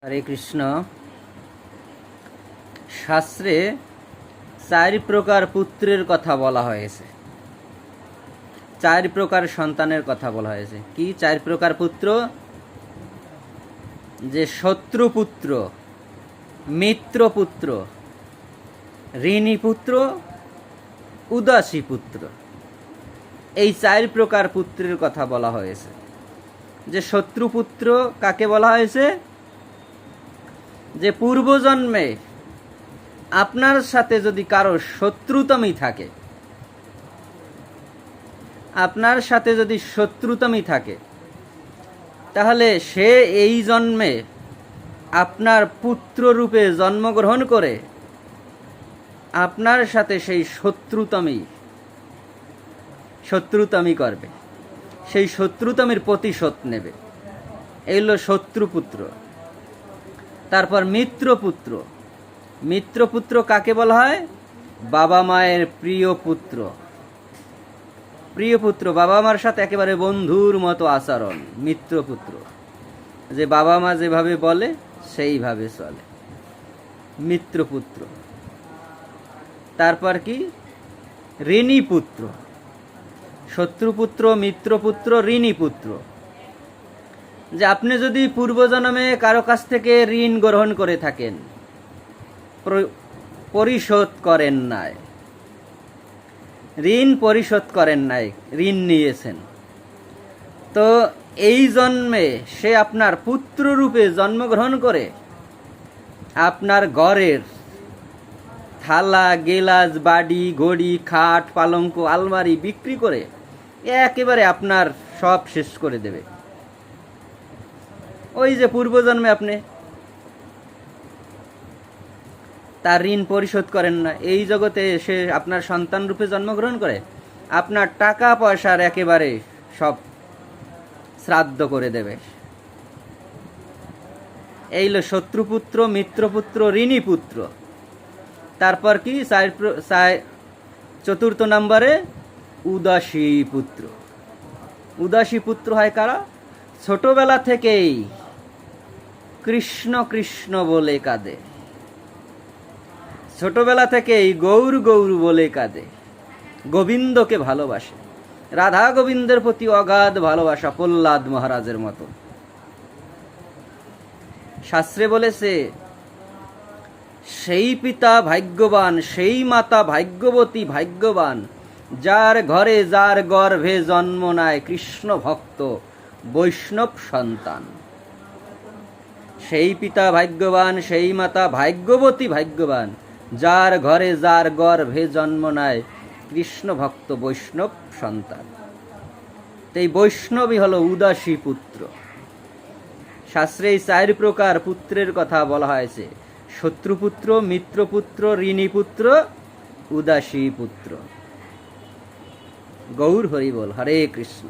হরে কৃষ্ণ। শাস্ত্রে 4 প্রকার পুত্রের কথা বলা হয়েছে, 4 প্রকার সন্তানের কথা বলা হয়েছে। কি 4 প্রকার পুত্র? যে শত্রুপুত্র, মিত্রপুত্র, ঋণী পুত্র, উদাসী পুত্র, এই 4 প্রকার পুত্রের কথা বলা হয়েছে। যে শত্রুপুত্র কাকে বলা হয়েছে? যে পূর্বজন্মে আপনার সাথে যদি কারো শত্রুতামি থাকে, আপনার সাথে যদি শত্রুতামি থাকে, তাহলে সে এই জন্মে আপনার পুত্র রূপে জন্মগ্রহণ করে আপনার সাথে সেই শত্রুতামি করবে, সেই শত্রুতামির প্রতিশোধ নেবে। এই হলো শত্রুপুত্র। তারপর মিত্রপুত্র। মিত্রপুত্র কাকে বলা হয়? বাবা মায়ের প্রিয় পুত্র। প্রিয় পুত্র, বাবা মার সাথে একেবারে বন্ধুর মতো আচরণ, মিত্রপুত্র। যে বাবা মা যেভাবে বলে সেইভাবে চলে, মিত্রপুত্র। তারপর কি? ঋণী পুত্র। শত্রুপুত্র, মিত্রপুত্র, ঋণী পুত্র। যে আপনি যদি পূর্বজন্মে কারো কাছ থেকে ঋণ গ্রহণ করে থাকেন, পরিশোধ করেন নাই, ঋণ পরিশোধ করেন নাই, ঋণ নিয়েছেন, তো এই জন্মে সে আপনার পুত্র রূপে জন্মগ্রহণ করে আপনার ঘরের থালা, গেলাস, বাড়ি, ঘড়ি, খাট, পালঙ্ক, আলমারি বিক্রি করে একেবারে আপনার সব শেষ করে দেবে। ওই যে পূর্বজন্মে আপনি তার ঋণ পরিশোধ করেন না, এই জগতে সে আপনার সন্তান রূপে জন্মগ্রহণ করে আপনার টাকা পয়সার একেবারে সব শ্রাদ্ধ করে দেবে। এই হলো শত্রুপুত্র, মিত্রপুত্র, ঋণী পুত্র। তারপর কি? 4th নম্বরে উদাসী পুত্র। উদাসী পুত্র হয় কারা? ছোটবেলা থেকেই কৃষ্ণ কৃষ্ণ বলে কাঁদে, ছোটবেলা থেকেই গৌর গৌর বলে কাঁদে, গোবিন্দকে ভালোবাসে, রাধা গোবিন্দের প্রতি অগাধ ভালোবাসা, প্রহ্লাদ মহারাজের মতো। শাস্ত্রে বলেছে, সেই পিতা ভাগ্যবান, সেই মাতা ভাগ্যবতী, ভাগ্যবান যার ঘরে যার গর্ভে জন্ম নেয় কৃষ্ণ ভক্ত বৈষ্ণব সন্তান। সেই পিতা ভাগ্যবান, সেই মাতা ভাগ্যবতী, ভাগ্যবান যার ঘরে যার গর্ভে জন্ম নেয় কৃষ্ণ ভক্ত বৈষ্ণব সন্তান। এই বৈষ্ণবই হলো উদাসী পুত্র। শাস্ত্রে 4 প্রকার পুত্রের কথা বলা হয়েছে: শত্রুপুত্র, মিত্রপুত্র, ঋণী পুত্র, উদাসী পুত্র। গৌর হরি বল। হরে কৃষ্ণ।